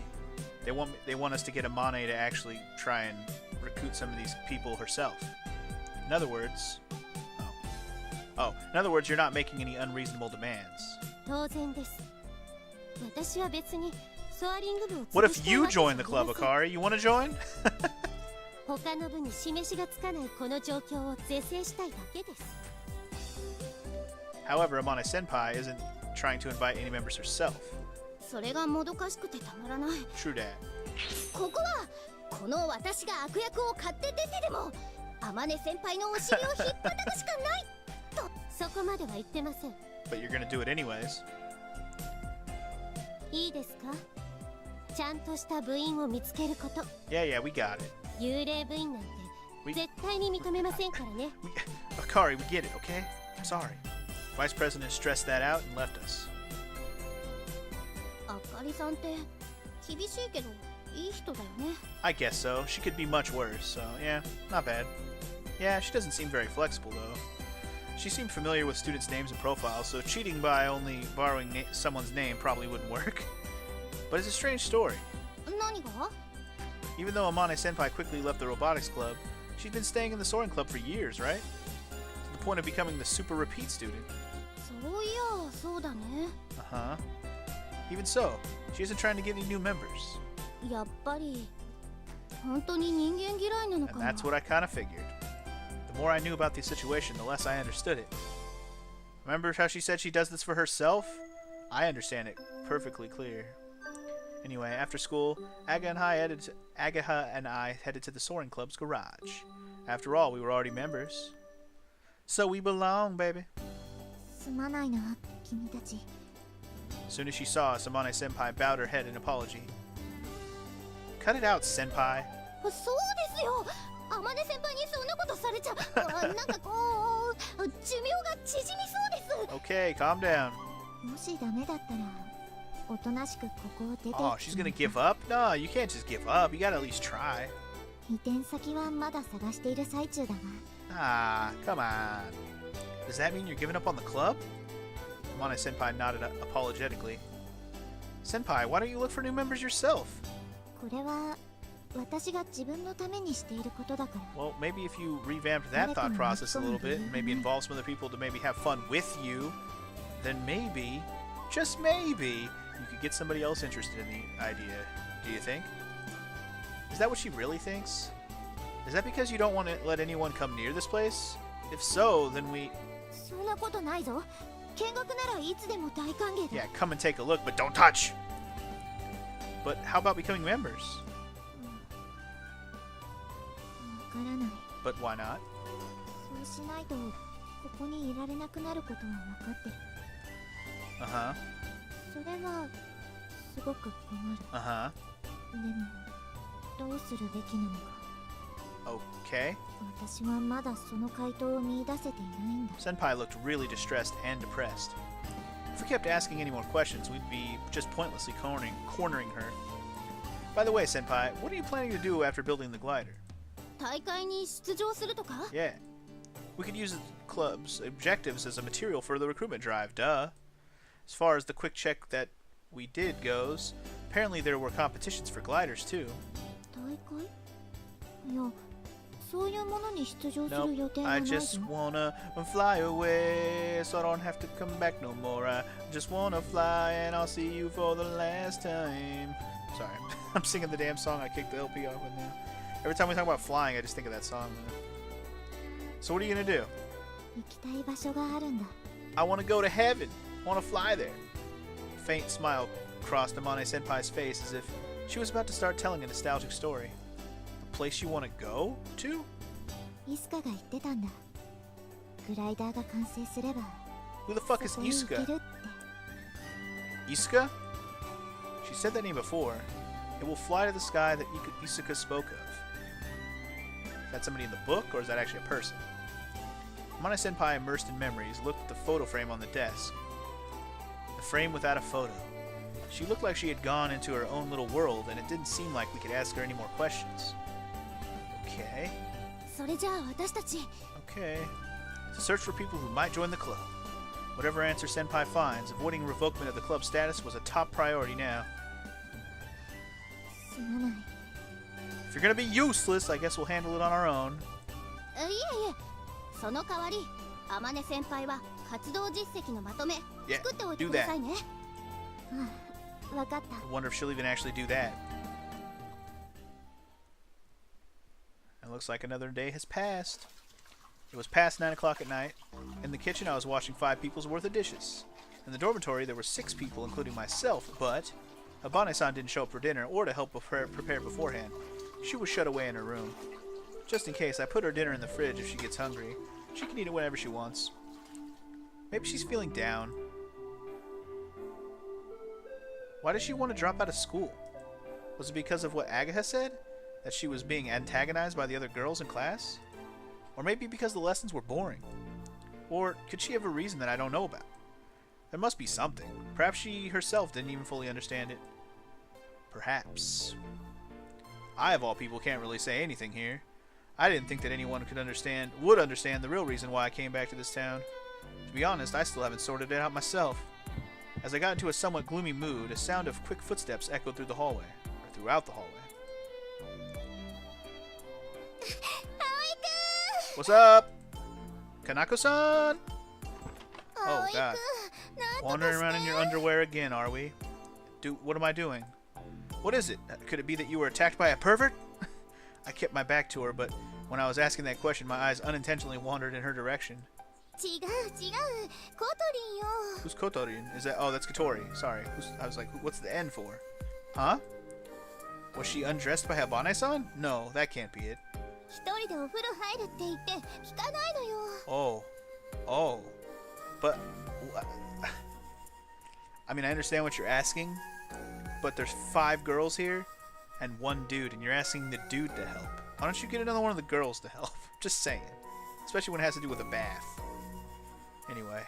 They want us to get Amane to actually try and recruit some of these people herself. In other words, in other words, you're not making any unreasonable demands. 当然です私は別にソアリング部を What 潰 if したい you わけじゃあ join り the ま club, せん Akari? You want to join? 他の部に示しがつかないこの状況を是正したいだけです However, Amane Senpai isn't trying to invite any members herself. それがもどかしくてたまらない True that. ここはこの私が悪役を買って出てでも天音先輩のお尻を引っ叩くしかないとそこまでは言ってません But you're gonna do it anyways. いいですかちゃんとした部員を見つけること Yeah, we got it. 幽霊部員なんて We- 絶対に認めませんからね Akari, we get it, okay? I'm sorry. Vice President stressed that out and left us. あかりさんって厳しいけどいい人だよね I guess so. She could be much worse, so yeah, not bad. Yeah, she doesn't seem very flexible, though. She seemed familiar with students' names and profiles, so cheating by only borrowing someone's name probably wouldn't work. But it's a strange story. 何が？ Even though Amane-senpai quickly left the robotics club, she's been staying in the soaring club for years, right? To the point of becoming the super repeat student. そういや、そうだね。Uh-huh. Even so, she isn't trying to get any new members. やっぱり本当に人間嫌いなのか And な。 that's what I kind of figured. The more I knew about the situation, the less I understood it. Remember how she said she does this for herself? I understand it perfectly clear. Anyway, after school, Aga and I headed to the Soaring Club's garage. After all, we were already members. So we belong, baby. すまないな、君たち。 As soon as she saw us, Amane-senpai bowed her head in apology. Cut it out, senpai. そうですよ。あまね先輩にそんなことされちゃ、なんかこう寿命が縮みそうです。 Okay, calm down. もしダメだったら、おとなしくここを出て。 Oh, she's gonna give up? No, you can't just give up. You gotta at least try. 移転先はまだ探している最中だが。 Ah, come on. Does that mean you're giving up on the club? Amane-senpai nodded apologetically. Senpai, why don't you look for new members yourself? これは私が自分のためにしていることだから。 Well, maybe if you revamped that thought process a little bit and maybe involve some other people to maybe have fun with you, then maybe, just maybe, you could get somebody else interested in the idea. Do you think? Is that what she really thinks? Is that because you don't want to let anyone come near this place? If so, then we... そんなことないぞ。見学ならいつでも大歓迎だ。 Yeah, come and take a look, but don't touch! But how about becoming members? わからない。 But why not? そうしないとここにいられなくなることは分かってる。 Uh-huh. それはすごく困る。 Uh-huh. でもどうするべきなのか。 Okay. 私はまだその回答を見出せていないんだ。 Senpai looked really distressed and depressed. If we kept asking any more questions, we'd be just pointlessly cornering her. By the way, Senpai, what are you planning to do after building the glider? 大会に出場するとか？ Yeah. We could use the club's objectives as a material for the recruitment drive, duh. As far as the quick check that we did goes, apparently there were competitions for gliders too. 大会？いや、そういうものに出場する予 Nope, 定はな I いぞ。 just wanna fly away so I don't have to come back no more. I just wanna fly and I'll see you for the last time. Sorry, I'm singing the damn song I kicked the LP off with now. Every time we talk about flying, I just think of that song. So what are you gonna do? 行きたい場所があるんだ。 I wanna go to heaven. I wanna fly there. A faint smile crossed Amane-senpai's face as if she was about to start telling a nostalgic story. A place you wanna go to? イスカが言ってたんだ。グライダーが完成すれば Who the fuck is そこに行け Isuka? るって。 Isuka? She said that name before. It will fly to the sky that Isuka spoke of. Is that somebody in the book, or is that actually a person? Amane-senpai, immersed in memories, looked at the photo frame on the desk. The frame without a photo. She looked like she had gone into her own little world, and it didn't seem like we could ask her any more questions. Okay. それじゃあ私たち。 Okay. To search for people who might join the club. Whatever answer Senpai finds, avoiding revokement of the club status was a top priority now. すまない。 If you're gonna be useless, I guess we'll handle it on our own. いえいえ、その代わり、あまね先輩は活動実績のまとめ Yeah, 作っておいて do くだ that. さいね。わかった。 I wonder if she'll even actually do that. It looks like another day has passed. It was past 9 o'clock at night. In the kitchen, I was washing 5 people's worth of dishes. In the dormitory, there were 6 people, including myself, but Abane-san didn't show up for dinner or to help prepare beforehand. She was shut away in her room. Just in case, I put her dinner in the fridge if she gets hungry. She can eat it whenever she wants. Maybe she's feeling down. Why did she want to drop out of school? Was it because of what Aga said? That she was being antagonized by the other girls in class? Or maybe because the lessons were boring? Or could she have a reason that I don't know about? There must be something. Perhaps she herself didn't even fully understand it. Perhaps. I, of all people, can't really say anything here. I didn't think that anyone would understand the real reason why I came back to this town. To be honest, I still haven't sorted it out myself. As I got into a somewhat gloomy mood, a sound of quick footsteps echoed through the hallway, or throughout the hallway. What's up? Kanako-san? Oh god. Wandering around in your underwear again, are we? What am I doing? What is it? Could it be that you were attacked by a pervert? I kept my back to her, but when I was asking that question, my eyes unintentionally wandered in her direction. Who's Kotorin? Is that? Oh, that's Kotori. Sorry. I was like, what's the N for? Huh? Was she undressed by Habane-san? No, that can't be it. Oh. Oh. But... I mean, I understand what you're asking, but there's 5 girls here and 1 dude, and you're asking the dude to help. Why don't you get another one of the girls to help? Just saying. Especially when it has to do with a bath. Anyway.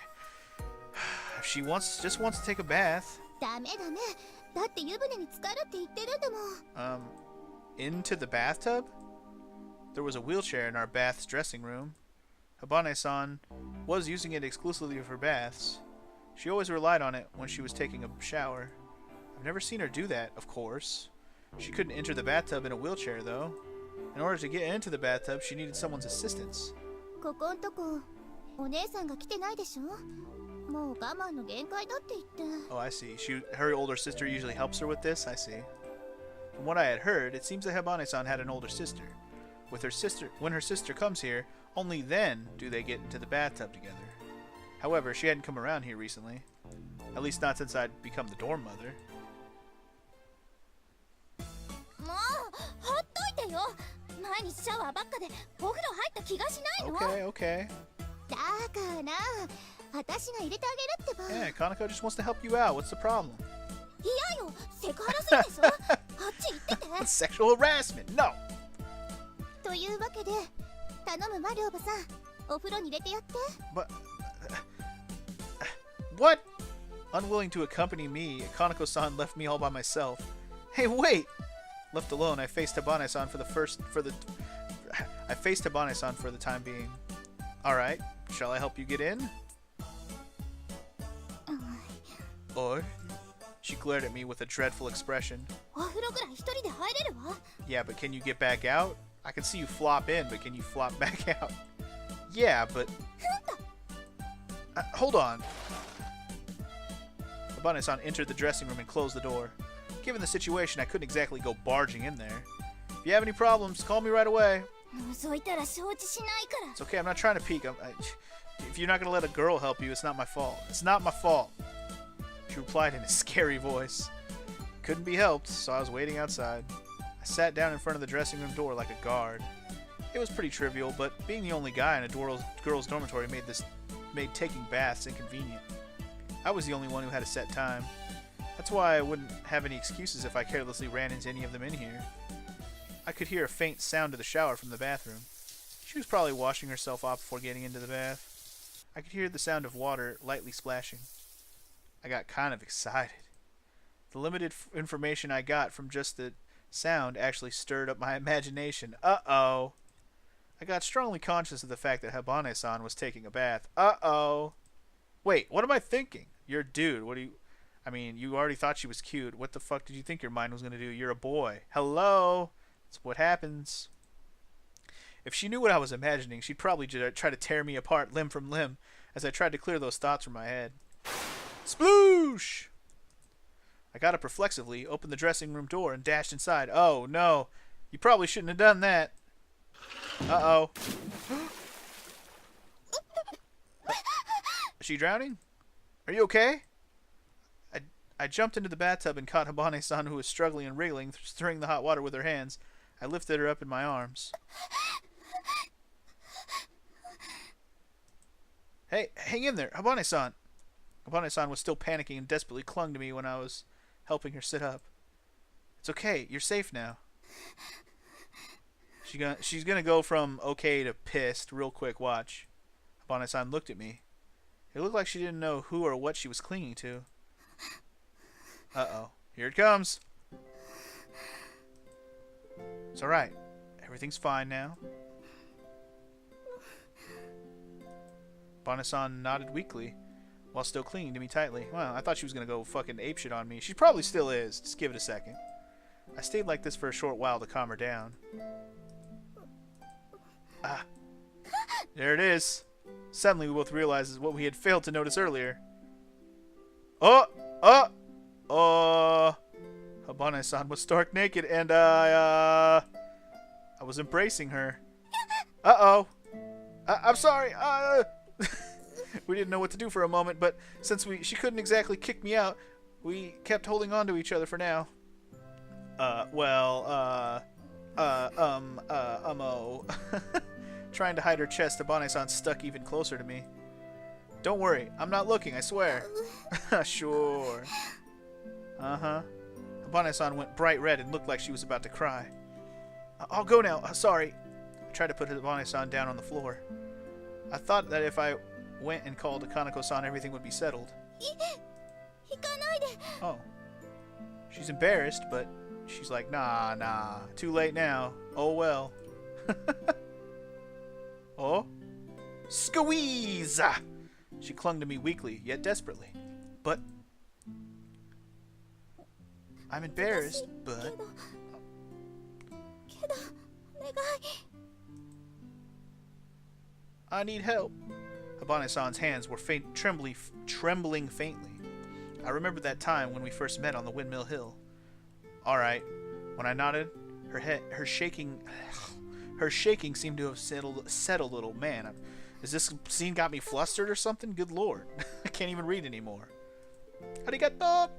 If she just wants to take a bath... into the bathtub? There was a wheelchair in our bath's dressing room. Habane-san was using it exclusively for baths. She always relied on it when she was taking a shower. I've never seen her do that, of course. She couldn't enter the bathtub in a wheelchair, though. In order to get into the bathtub, she needed someone's assistance. Oh, I see. Her older sister usually helps her with this? I see. From what I had heard, it seems that Habane-san had an older sister. When her sister comes here, only then do they get into the bathtub together. However, she hadn't come around here recently. At least not since I'd become the dorm mother. Okay, okay. Yeah, Kanako just wants to help you out. What's the problem? Sexual harassment. No. But what? Unwilling to accompany me, Kanako-san left me all by myself. Hey, wait! Left alone, I faced Habane-san for the time being. All right, shall I help you get in? Or? She glared at me with a dreadful expression. Yeah, but can you get back out? I can see you flop in, but can you flop back out? Yeah, but... hold on. Habane-san entered the dressing room and closed the door. Given the situation, I couldn't exactly go barging in there. If you have any problems, call me right away. It's okay, I'm not trying to peek. If you're not going to let a girl help you, it's not my fault. It's not my fault. She replied in a scary voice. Couldn't be helped, so I was waiting outside. I sat down in front of the dressing room door like a guard. It was pretty trivial, but being the only guy in a girls' dormitory made taking baths inconvenient. I was the only one who had a set time. That's why I wouldn't have any excuses if I carelessly ran into any of them in here. I could hear a faint sound of the shower from the bathroom. She was probably washing herself off before getting into the bath. I could hear the sound of water lightly splashing. I got kind of excited. The limited information I got from just the sound actually stirred up my imagination. Uh-oh. I got strongly conscious of the fact that Habane-san was taking a bath. Uh-oh. Wait, what am I thinking? You're a dude. What do you... I mean, you already thought she was cute. What the fuck did you think your mind was going to do? You're a boy. Hello? That's what happens. If she knew what I was imagining, she'd probably try to tear me apart limb from limb as I tried to clear those thoughts from my head. Sploosh! I got up reflexively, opened the dressing room door, and dashed inside. Oh, no. You probably shouldn't have done that. Uh-oh. Is she drowning? Are you okay? I jumped into the bathtub and caught Habane-san, who was struggling and wriggling, stirring the hot water with her hands. I lifted her up in my arms. Hey, hang in there, Habane-san. Habane-san was still panicking and desperately clung to me when I was helping her sit up. It's okay, you're safe now. She's gonna go from okay to pissed real quick, watch. Habane-san looked at me. It looked like she didn't know who or what she was clinging to. Uh-oh. Here it comes. It's alright. Everything's fine now. Habane-san nodded weakly. while still clinging to me tightly. Well, I thought she was going to go fucking apeshit on me. She probably still is. Just give it a second. I stayed like this for a short while to calm her down. Ah. There it is. Suddenly we both realized what we had failed to notice earlier. Habane-san was stark naked and I was embracing her. Uh-oh. I'm sorry. We didn't know what to do for a moment, but since she couldn't exactly kick me out, we kept holding on to each other for now. Trying to hide her chest, Habane-san stuck even closer to me. Don't worry, I'm not looking, I swear. Sure. Uh-huh. Habane-san went bright red and looked like she was about to cry. I'll go now, sorry. I tried to put Habane-san down on the floor. I thought that if I went and called Kaneko-san, everything would be settled. Oh. She's embarrassed, but she's like, nah, too late now. Oh well. Oh? Squeeze! She clung to me weakly, yet desperately. But I'm embarrassed, but I need help. Habane-san's hands were trembling faintly. I remembered that time when we first met on the Windmill Hill. Alright. When I nodded, her shaking seemed to have settled a little. Man, is this scene got me flustered or something? Good lord. I can't even read anymore. Arigato!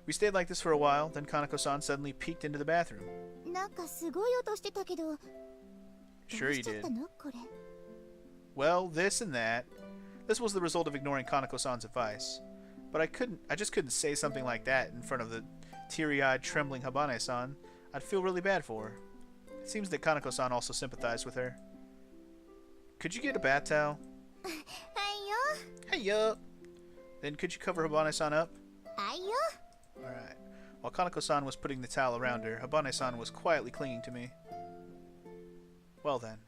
We stayed like this for a while, then Kaneko-san suddenly peeked into the bathroom. Sure you did. Well, this and that. This was the result of ignoring Kaneko-san's advice. But I just couldn't say something like that in front of the teary-eyed, trembling Habane-san. I'd feel really bad for her. It seems that Kaneko-san also sympathized with her. Could you get a bath towel? Hey-yo! Then could you cover Habane-san up? Alright. While Kaneko-san was putting the towel around her, Habane-san was quietly clinging to me. Well then.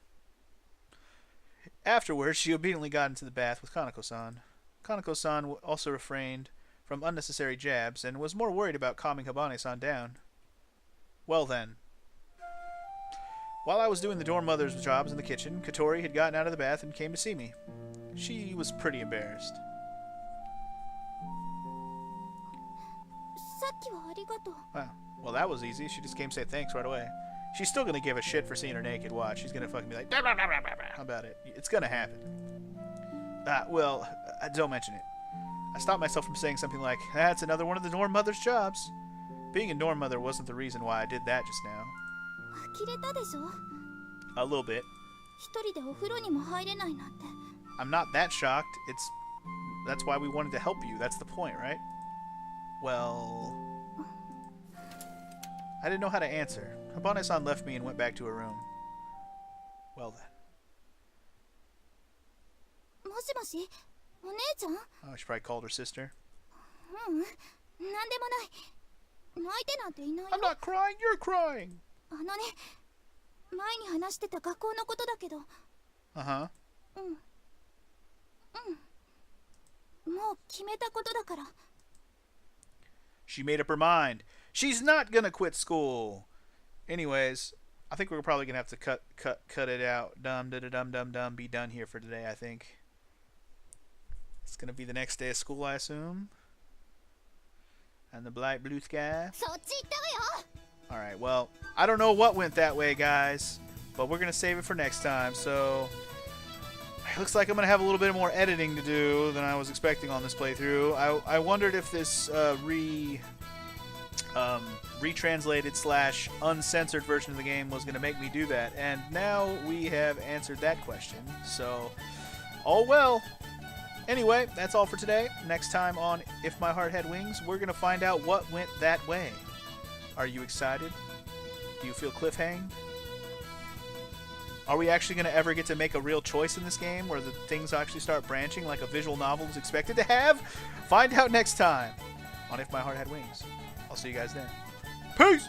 Afterwards, she obediently got into the bath with Kaneko-san. Kaneko-san also refrained from unnecessary jabs and was more worried about calming Habane-san down. Well then. While I was doing the dorm mother's jobs in the kitchen, Katori had gotten out of the bath and came to see me. She was pretty embarrassed. Wow. Well, that was easy. She just came to say thanks right away. She's still gonna give a shit for seeing her naked. Watch. She's gonna fucking be like, "Blah, blah, blah, blah, blah." How about it? It's gonna happen. Well, don't mention it. I stopped myself from saying something like, that's another one of the dorm mother's jobs. Being a dorm mother wasn't the reason why I did that just now. A little bit. I'm not that shocked. That's why we wanted to help you. That's the point, right? Well, I didn't know how to answer. Habane-san left me and went back to her room. Well then. Oh, she probably called her sister. I'm not crying, you're crying! Uh-huh. She made up her mind. She's not gonna quit school! Anyways, I think we're probably gonna have to cut it out. Dum, be done here for today, I think. It's gonna be the next day of school, I assume. And the bright blue sky. Alright, well, I don't know what went that way, guys. But we're gonna save it for next time, so it looks like I'm gonna have a little bit more editing to do than I was expecting on this playthrough. I wondered if this retranslated / uncensored version of the game was gonna make me do that, and now we have answered that question. So, all well. Anyway, that's all for today. Next time on If My Heart Had Wings, we're gonna find out what went that way. Are you excited? Do you feel cliffhanged? Are we actually going to ever get to make a real choice in this game where the things actually start branching like a visual novel is expected to have? Find out next time on If My Heart Had Wings. I'll see you guys then. Peace!